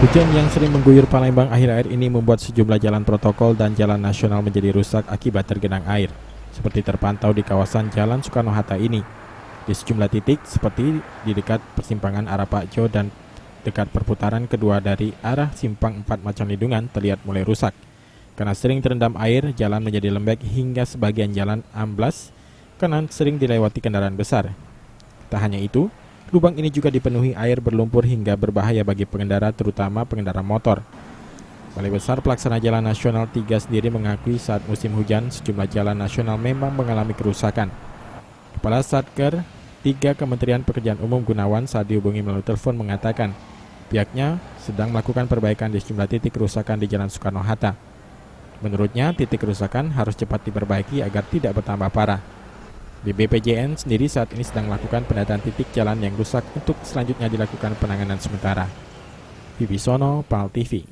Hujan yang sering mengguyur Palembang akhir-akhir ini membuat sejumlah jalan protokol dan jalan nasional menjadi rusak akibat tergenang air. Seperti terpantau di kawasan Jalan Soekarno-Hatta ini. Di sejumlah titik seperti di dekat persimpangan Arapakjo dan dekat perputaran kedua dari arah Simpang 4 Macan Lindungan terlihat mulai rusak. Karena sering terendam air, jalan menjadi lembek hingga sebagian jalan amblas karena sering dilewati kendaraan besar. Tak hanya itu, lubang ini juga dipenuhi air berlumpur hingga berbahaya bagi pengendara, terutama pengendara motor. Balai Besar Pelaksana Jalan Nasional 3 sendiri mengakui saat musim hujan, sejumlah jalan nasional memang mengalami kerusakan. Kepala Satker 3 Kementerian Pekerjaan Umum Gunawan saat dihubungi melalui telepon mengatakan pihaknya sedang melakukan perbaikan di sejumlah titik kerusakan di Jalan Soekarno-Hatta. Menurutnya, titik kerusakan harus cepat diperbaiki agar tidak bertambah parah. Di BPJN sendiri saat ini sedang melakukan pendataan titik jalan yang rusak untuk selanjutnya dilakukan penanganan sementara. Bibisono, PAL TV.